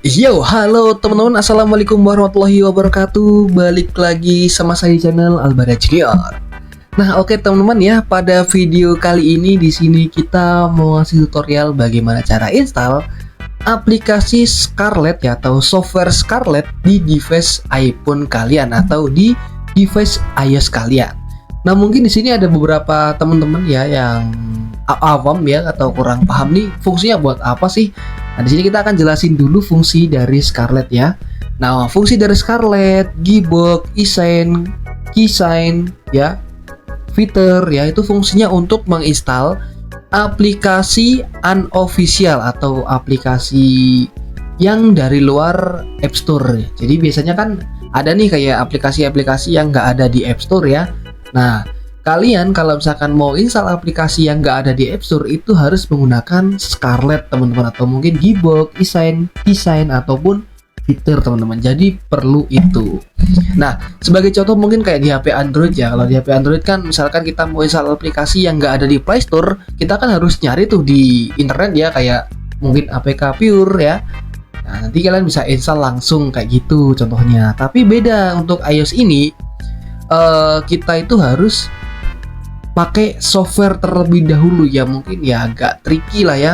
Yo, halo teman-teman, assalamualaikum warahmatullahi wabarakatuh. Balik lagi sama saya di channel Albara Junior. Nah, oke teman-teman ya, pada video kali ini di sini kita mau ngasih tutorial bagaimana cara install aplikasi Scarlett ya atau software Scarlett di device iPhone kalian atau di device iOS kalian. Nah, mungkin di sini ada beberapa teman-teman ya yang awam ya atau kurang paham nih fungsinya buat apa sih. Nah, di sini kita akan jelasin dulu fungsi dari Scarlett ya. Nah, fungsi dari Scarlett, Gbox, eSign, KeySign ya, fitur ya, itu fungsinya untuk menginstal aplikasi unofficial atau aplikasi yang dari luar App Store. Jadi biasanya kan ada nih kayak aplikasi-aplikasi yang nggak ada di App Store ya. Nah, kalian kalau misalkan mau install aplikasi yang nggak ada di App Store itu harus menggunakan Scarlett teman-teman, atau mungkin Gbox, eSign, KeySign ataupun fitur teman-teman. Jadi perlu itu. Nah, sebagai contoh mungkin kayak di HP Android ya. Kalau di HP Android kan misalkan kita mau install aplikasi yang nggak ada di Play Store, kita kan harus nyari tuh di internet ya, kayak mungkin APK Pure ya. Nah, nanti kalian bisa install langsung kayak gitu contohnya. Tapi beda untuk iOS ini, kita itu harus pakai software terlebih dahulu ya, mungkin ya agak tricky lah ya.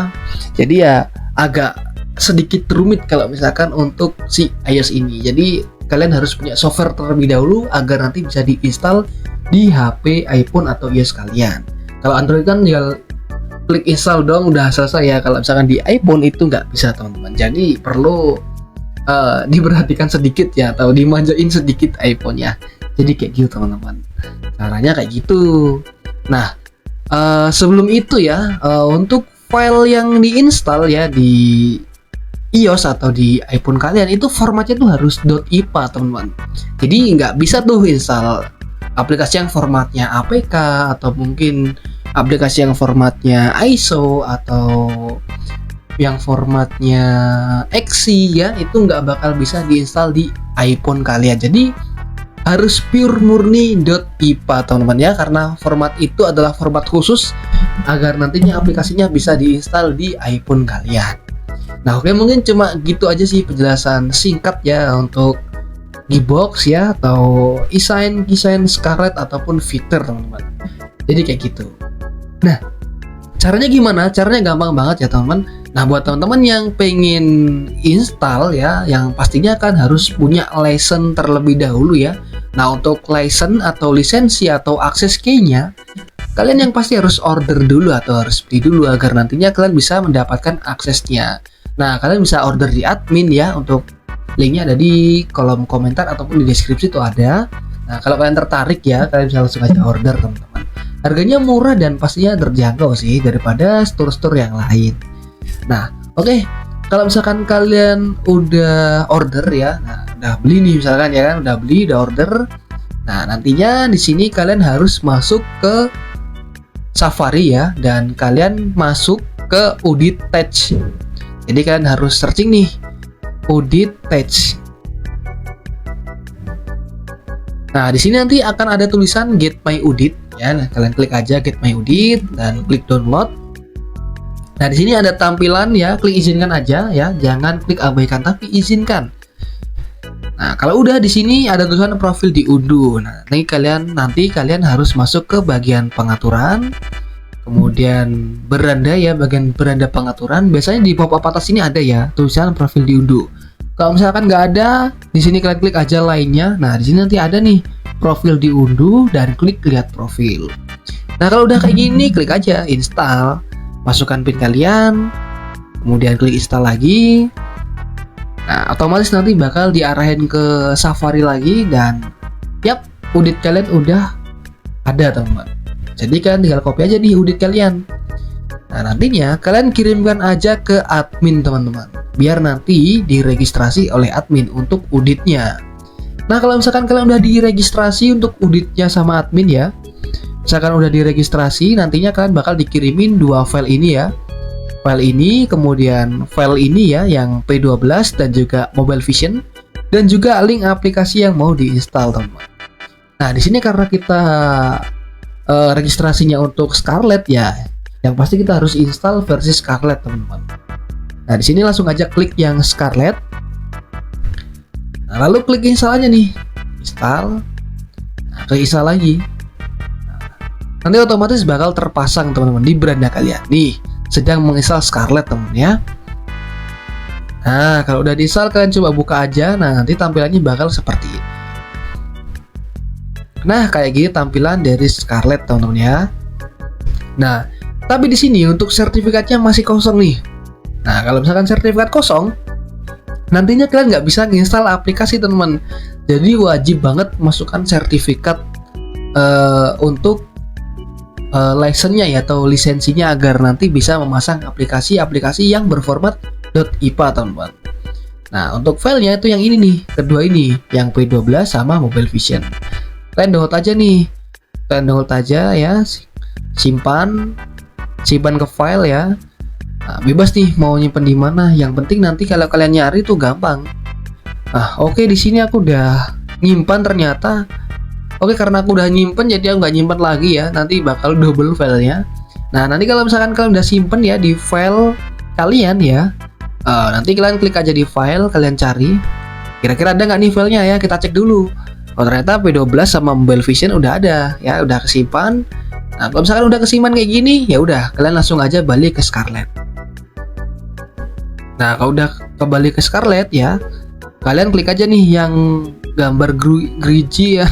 Jadi ya agak sedikit rumit kalau misalkan untuk si iOS ini. Jadi kalian harus punya software terlebih dahulu agar nanti bisa diinstal di HP iPhone atau iOS kalian. Kalau Android kan tinggal klik install dong udah selesai ya. Kalau misalkan di iPhone itu nggak bisa teman-teman. Jadi perlu diperhatikan sedikit ya, atau dimanjain sedikit iPhone-nya. Jadi kayak gitu teman-teman. Caranya kayak gitu. Nah, sebelum itu ya, untuk file yang diinstal ya di iOS atau di iPhone kalian itu formatnya tuh harus .ipa teman-teman. Jadi nggak bisa tuh install aplikasi yang formatnya APK atau mungkin aplikasi yang formatnya ISO atau yang formatnya .exe ya, itu nggak bakal bisa diinstal di iPhone kalian. Jadi harus pure murni .ipa teman-teman ya, karena format itu adalah format khusus agar nantinya aplikasinya bisa diinstal di iPhone kalian. Nah, oke, mungkin cuma gitu aja sih penjelasan singkat ya untuk Gbox ya atau eSign, KeySign, Scarlett ataupun fitur teman-teman. Jadi kayak gitu. Nah, caranya gimana? Caranya gampang banget ya teman-teman. Nah, buat teman-teman yang pengen install ya, yang pastinya kan harus punya license terlebih dahulu ya. Nah, untuk license atau lisensi atau akses key-nya, kalian yang pasti harus order dulu atau harus beli dulu agar nantinya kalian bisa mendapatkan aksesnya. Nah, kalian bisa order di admin ya, untuk linknya ada di kolom komentar ataupun di deskripsi itu ada. Nah, kalau kalian tertarik ya, kalian bisa langsung aja order teman-teman. Harganya murah dan pastinya terjangkau sih daripada store-store yang lain. Nah, oke. Kalau misalkan kalian udah order ya, nah udah beli nih misalkan ya kan, udah beli, udah order. Nah, nantinya di sini kalian harus masuk ke Safari ya, dan kalian masuk ke Udit Touch. Jadi kalian harus searching nih Udit Touch. Nah, di sini nanti akan ada tulisan Get My Udit ya. Nah, kalian klik aja Get My Udit dan klik download. Nah, di sini ada tampilan ya, klik izinkan aja ya, jangan klik abaikan tapi izinkan. Nah, kalau udah di sini ada tulisan profil diunduh. Nah, nanti kalian harus masuk ke bagian pengaturan, kemudian beranda ya, bagian beranda pengaturan. Biasanya di pop-up atas ini ada ya tulisan profil diunduh. Kalau misalkan nggak ada, di sini kalian klik aja lainnya. Nah, di sini nanti ada nih profil diunduh dan klik lihat profil. Nah, kalau udah kayak gini, klik aja install. Masukkan PIN kalian, kemudian klik install lagi. Nah, otomatis nanti bakal diarahin ke Safari lagi dan yap, udit kalian udah ada teman-teman. Jadi kalian tinggal copy aja di udit kalian. Nah, nantinya kalian kirimkan aja ke admin teman-teman, biar nanti diregistrasi oleh admin untuk uditnya. Nah, kalau misalkan kalian udah diregistrasi untuk uditnya sama admin ya, misalkan udah diregistrasi, nantinya kalian bakal dikirimin dua file ini ya. File ini, kemudian file ini ya, yang P12 dan juga Mobile Vision, dan juga link aplikasi yang mau diinstal teman-teman. Nah, di sini karena kita registrasinya untuk Scarlett ya, yang pasti kita harus install versi Scarlett teman-teman. Nah, di sini langsung aja klik yang Scarlett. Nah, lalu klik install aja nih. Install. Nah, klik install lagi. Nanti otomatis bakal terpasang teman-teman di beranda kalian. Nih, sedang menginstal Scarlet teman ya. Nah, kalau udah diinstal kalian coba buka aja. Nah, nanti tampilannya bakal seperti ini. Nah, kayak gini tampilan dari Scarlet teman-teman ya. Nah, tapi di sini untuk sertifikatnya masih kosong nih. Nah, kalau misalkan sertifikat kosong, nantinya kalian nggak bisa nginstal aplikasi teman-teman. Jadi wajib banget masukkan sertifikat untuk license-nya ya, atau lisensinya, agar nanti bisa memasang aplikasi-aplikasi yang berformat .ipa teman-teman. Nah, untuk filenya itu yang ini nih, kedua ini, yang P12 sama Mobile Vision. Kalian download aja nih, kalian download aja ya, simpan ke file ya. Nah, bebas nih mau nyimpen di mana. Yang penting nanti kalau kalian nyari tuh gampang. Nah, oke, di sini aku udah nyimpan ternyata. Oke, karena aku udah nyimpen jadi aku nggak nyimpen lagi ya. Nanti bakal double filenya. Nah, nanti kalau misalkan kalian udah simpen ya di file kalian ya, nanti kalian klik aja di file, kalian cari. Kira-kira ada nggak nih filenya ya? Kita cek dulu. Oh, ternyata P12 sama Mobile Vision udah ada ya, udah kesimpan. Nah, kalau misalkan udah kesimpan kayak gini, ya udah kalian langsung aja balik ke Scarlet. Nah, kalau udah kembali ke Scarlet ya, kalian klik aja nih yang gambar gerigi ya.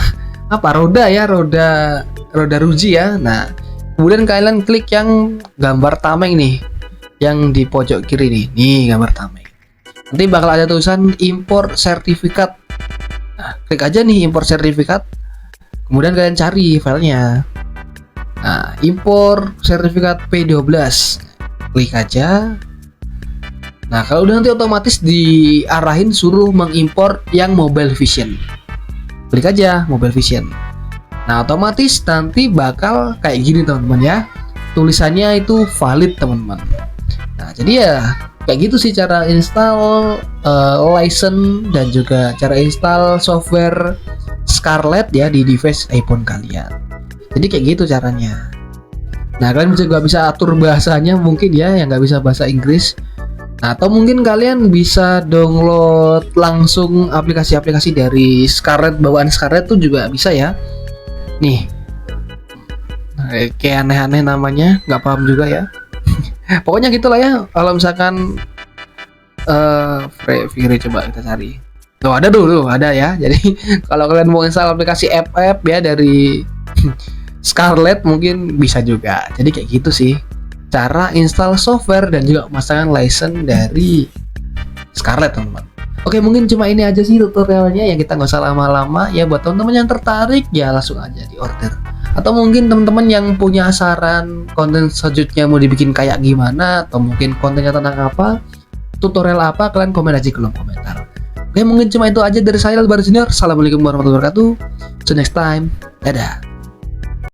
Apa roda ya, roda ruji ya. Nah, kemudian kalian klik yang gambar tameng nih, yang di pojok kiri nih gambar tameng. Nanti bakal ada tulisan import sertifikat. Nah, klik aja nih import sertifikat, kemudian kalian cari filenya. Nah, import sertifikat P12, klik aja. Nah, kalau udah nanti otomatis diarahin suruh mengimport yang Mobile Vision. Klik aja Mobile Vision. Nah, otomatis nanti bakal kayak gini teman-teman ya. Tulisannya itu valid teman-teman. Nah, jadi ya kayak gitu sih cara install license dan juga cara install software Scarlet ya di device iPhone kalian. Jadi kayak gitu caranya. Nah, kalian juga bisa atur bahasanya mungkin ya, yang nggak bisa bahasa Inggris. Nah, atau mungkin kalian bisa download langsung aplikasi-aplikasi dari Scarlet, bawaan Scarlet tuh juga bisa ya. Nih, kayak aneh-aneh namanya, nggak paham juga ya. Pokoknya gitulah ya. Kalau misalkan Free coba kita cari. Tuh ada dulu, ada ya. Jadi kalau kalian mau install aplikasi app ya dari Scarlet mungkin bisa juga. Jadi kayak gitu sih cara install software dan juga pemasangan license dari Scarlet teman-teman. Oke, mungkin cuma ini aja sih tutorialnya, yang kita nggak usah lama-lama ya. Buat teman-teman yang tertarik ya langsung aja di order. Atau mungkin teman-teman yang punya saran konten selanjutnya mau dibikin kayak gimana, atau mungkin kontennya tentang apa, tutorial apa, kalian komen aja di kolom komentar. Oke, mungkin cuma itu aja dari saya Albar Junior. Assalamualaikum warahmatullahi wabarakatuh. See you next time. Dadah.